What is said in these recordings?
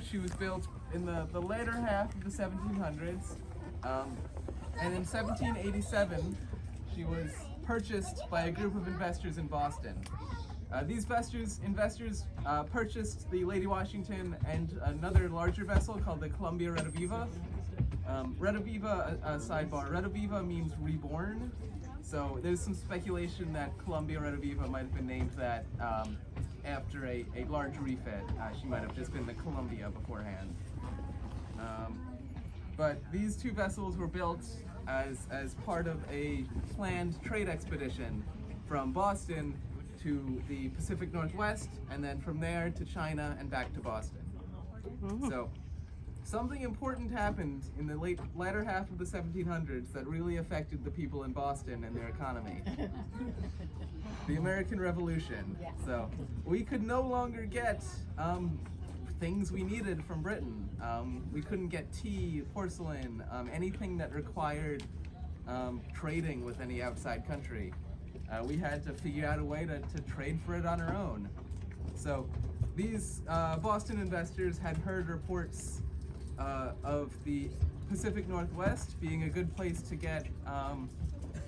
She was built in the later half of the 1700s, and in 1787 she was purchased by a group of investors in Boston. These investors purchased the Lady Washington and another larger vessel called the Columbia Rediviva. Rediviva, sidebar, Rediviva means reborn, so there's some speculation that Columbia Rediviva might have been named that after a large refit. She might have just been the Columbia beforehand. But these two vessels were built as part of a planned trade expedition from Boston to the Pacific Northwest, and then from there to China and back to Boston. So something important happened in the latter half of the 1700s that really affected the people in Boston and their economy. The American Revolution. So we could no longer get things we needed from Britain. We couldn't get tea, porcelain, anything that required trading with any outside country. We had to figure out a way to trade for it on our own. So these Boston investors had heard reports of the Pacific Northwest being a good place to get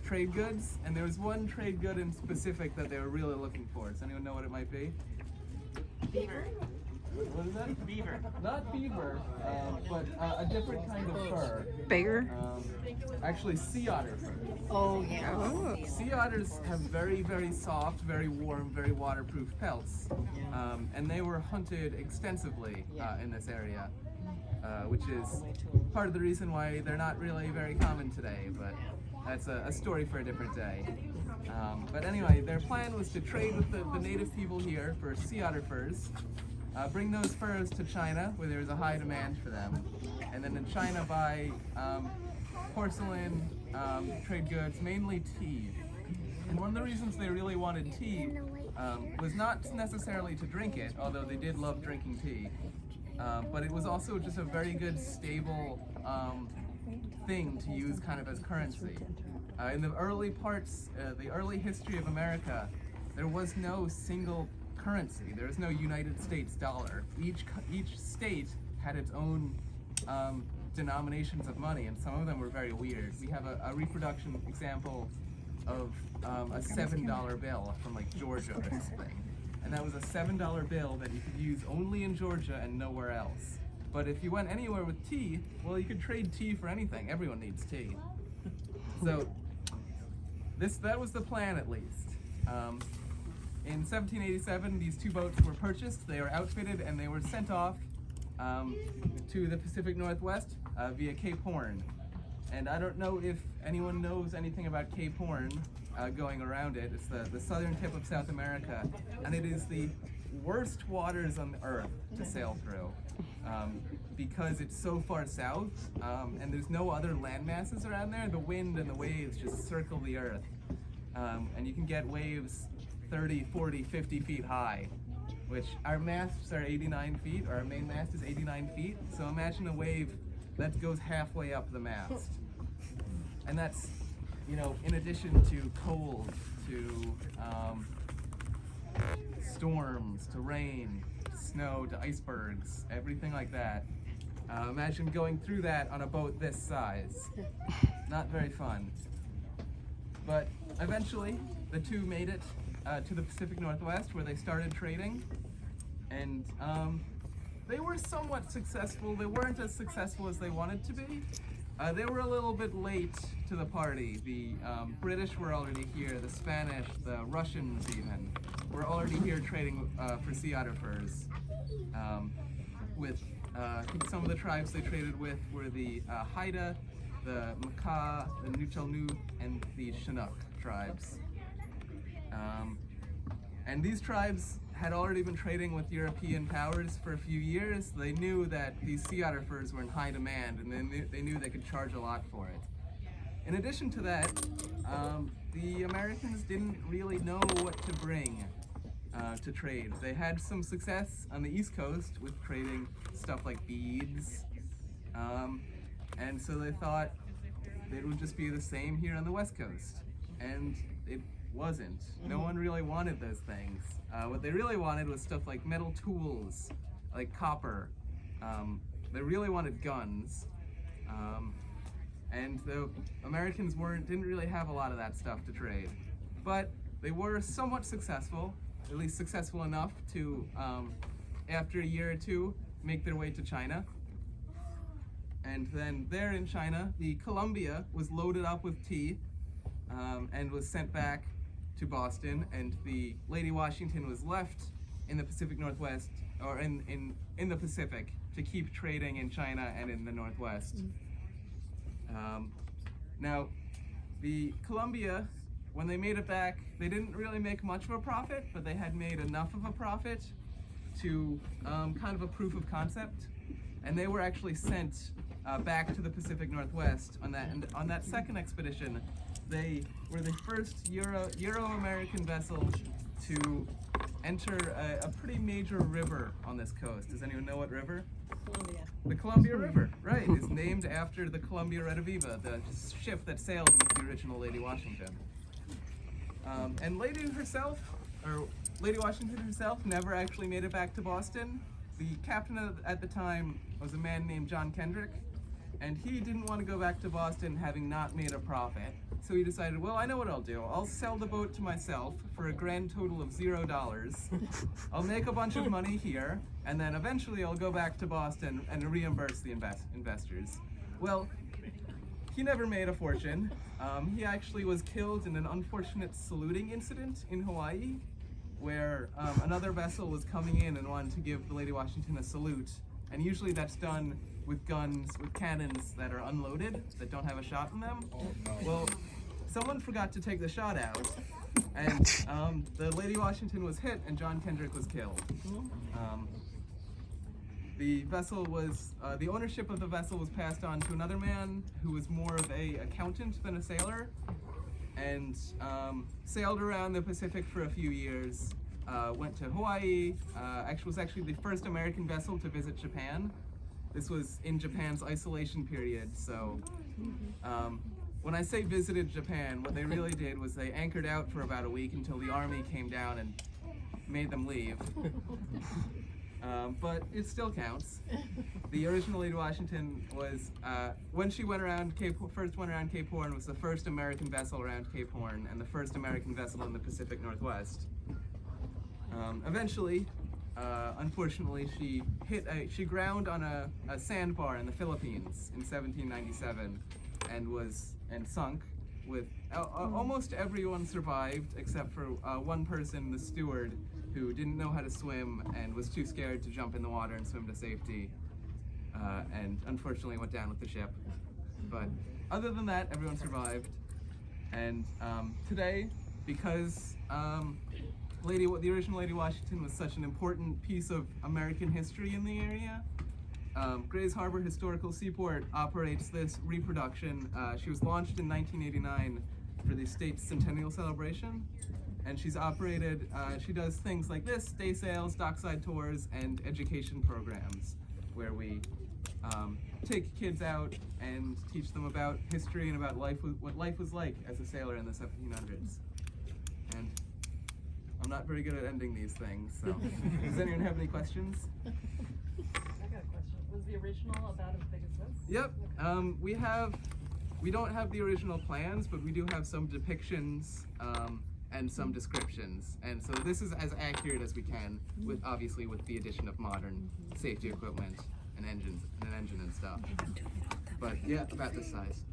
trade goods, and there was one trade good in specific that they were really looking for. Does anyone know what it might be? Beaver. What is that? Beaver. Not beaver, but a different kind of fur. Bear? Actually, sea otter fur. Oh, yeah. Oh. Sea otters have very, very soft, very warm, very waterproof pelts, and they were hunted extensively in this area, which is part of the reason why they're not really very common today, but that's a story for a different day. But anyway, their plan was to trade with the native people here for sea otter furs, bring those furs to China, where there's a high demand for them, and then in China buy porcelain, trade goods, mainly tea. And one of the reasons they really wanted tea was not necessarily to drink it, although they did love drinking tea, but it was also just a very good, stable thing to use kind of as currency. In the early parts, the early history of America, there was no single currency. There was no United States dollar. Each state had its own denominations of money, and some of them were very weird. We have a reproduction example of a $7 bill from like Georgia or something. And that was a $7 bill that you could use only in Georgia and nowhere else. But if you went anywhere with tea, well, you could trade tea for anything. Everyone needs tea. So that was the plan, at least. In 1787, these two boats were purchased, they were outfitted, and they were sent off to the Pacific Northwest via Cape Horn. And I don't know if anyone knows anything about Cape Horn going around it. It's the southern tip of South America, and it is the worst waters on the earth to sail through because it's so far south and there's no other land masses around there. The wind and the waves just circle the earth, and you can get waves 30, 40, 50 feet high, which our masts are 89 feet, or our main mast is 89 feet, so imagine a wave that goes halfway up the mast. And that's, you know, in addition to cold, to storms, to rain, snow, to icebergs, everything like that. Imagine going through that on a boat this size. Not very fun. But eventually, the two made it to the Pacific Northwest, where they started trading, and they were somewhat successful. They weren't as successful as they wanted to be. They were a little bit late to the party. The British were already here, the Spanish, the Russians even, were already here trading for sea otter furs. I think some of the tribes they traded with were the Haida, the Makah, the Nuchalnu, and the Chinook tribes. And these tribes had already been trading with European powers for a few years. They knew that these sea otter furs were in high demand, and they knew they could charge a lot for it. In addition to that, the Americans didn't really know what to bring to trade. They had some success on the East Coast with trading stuff like beads, and so they thought it would just be the same here on the West Coast, and it wasn't. No one really wanted those things. What they really wanted was stuff like metal tools, like copper, they really wanted guns, and the Americans didn't really have a lot of that stuff to trade, but they were somewhat successful, at least successful enough to, after a year or two, make their way to China. And then there in China, the Columbia was loaded up with tea and was sent back to Boston, and the Lady Washington was left in the Pacific Northwest, or in the Pacific, to keep trading in China and in the Northwest. Now, the Columbia, when they made it back, they didn't really make much of a profit, but they had made enough of a profit to kind of a proof of concept, and they were actually sent back to the Pacific Northwest on that. And on that second expedition, they were the first Euro-American vessel to enter a pretty major river on this coast. Does anyone know what river? Columbia. The Columbia River, right, is named after the Columbia Rediviva, the ship that sailed with the original Lady Washington. And Lady Washington herself never actually made it back to Boston. The captain at the time was a man named John Kendrick, and he didn't want to go back to Boston having not made a profit. So he decided, well, I know what I'll do. I'll sell the boat to myself for a grand total of $0. I'll make a bunch of money here, and then eventually I'll go back to Boston and reimburse the investors. Well, he never made a fortune. He actually was killed in an unfortunate saluting incident in Hawaii, where another vessel was coming in and wanted to give the Lady Washington a salute. And usually that's done with guns, with cannons that are unloaded, that don't have a shot in them. Well, someone forgot to take the shot out, and the Lady Washington was hit and John Kendrick was killed. The vessel was, the ownership of the vessel was passed on to another man who was more of an accountant than a sailor, and sailed around the Pacific for a few years, went to Hawaii, was actually the first American vessel to visit Japan. This was in Japan's isolation period, so when I say visited Japan, what they really did was they anchored out for about a week until the army came down and made them leave. But it still counts. The original Lady Washington was, when she first went around Cape Horn, was the first American vessel around Cape Horn and the first American vessel in the Pacific Northwest. Eventually, unfortunately, she ground on a sandbar in the Philippines in 1797 and sunk. With almost everyone survived except for one person, the steward, who didn't know how to swim and was too scared to jump in the water and swim to safety, and unfortunately went down with the ship. But other than that, everyone survived. And today, because the original Lady Washington was such an important piece of American history in the area, Grays Harbor Historical Seaport operates this reproduction. She was launched in 1989 for the state's centennial celebration, and she's operated, she does things like this: day sales, dockside tours, and education programs, where we take kids out and teach them about history and about what life was like as a sailor in the 1700s. And I'm not very good at ending these things, so does anyone have any questions? I got a question. Was the original about as big as this? Yep. We don't have the original plans, but we do have some depictions and some descriptions. And so this is as accurate as we can, obviously with the addition of modern safety equipment and engines and an engine and stuff. But yeah, about this size.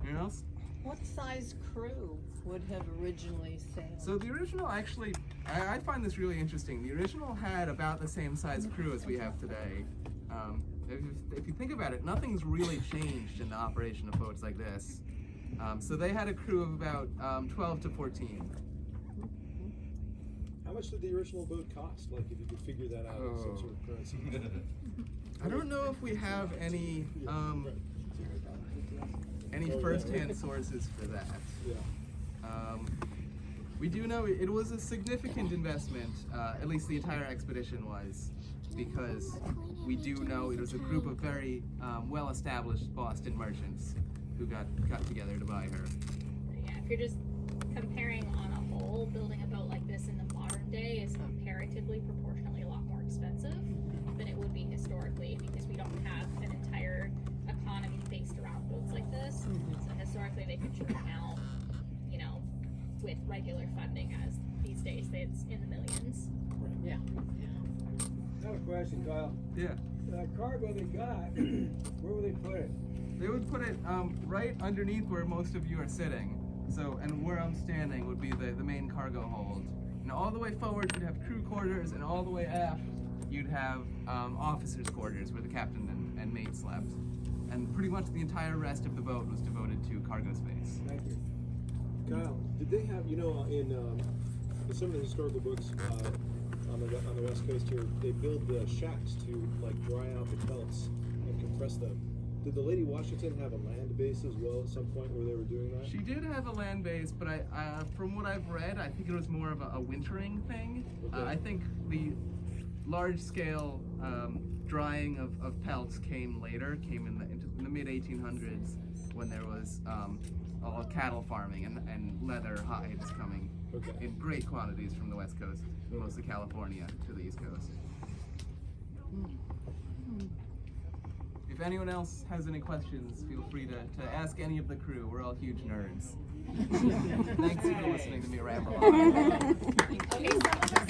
Anyone else? What size crew would have originally sailed? So the original actually, I find this really interesting. The original had about the same size crew as we have today. If you think about it, nothing's really changed in the operation of boats like this. So they had a crew of about 12 to 14. How much did the original boat cost? Like, if you could figure that out in some sort of currency. I don't know if we have any first-hand sources for that. Yeah. We do know it was a significant investment, at least the entire expedition was, because we do know it was a group of very well-established Boston merchants who got together to buy her. Yeah, if you're just comparing on a whole, building a boat like this in the modern day is comparatively proportionally a lot more expensive. than it would be historically because we don't have an entire economy based around boats like this. So historically they could churn out, you know, with regular funding, as these days it's in the millions. Yeah. I have a question, Kyle. Yeah. The cargo they got, where would they put it? They would put it right underneath where most of you are sitting. So, and where I'm standing would be the main cargo hold. And all the way forward, you'd have crew quarters, and all the way aft, you'd have officers' quarters where the captain and mate slept. And pretty much the entire rest of the boat was devoted to cargo space. Thank you. Kyle, did they have, you know, in some of the historical books on the West Coast here, they build the shacks to like dry out the pellets and compress them. Did the Lady Washington have a land base as well at some point where they were doing that? She did have a land base, but from what I've read, I think it was more of a wintering thing. Okay. I think the large-scale drying of pelts came later, came in the mid-1800s when there was all cattle farming and leather hides coming in great quantities from the West Coast, mostly California, to the East Coast. If anyone else has any questions, feel free to ask any of the crew. We're all huge nerds. Thanks for listening to me ramble on. Okay, so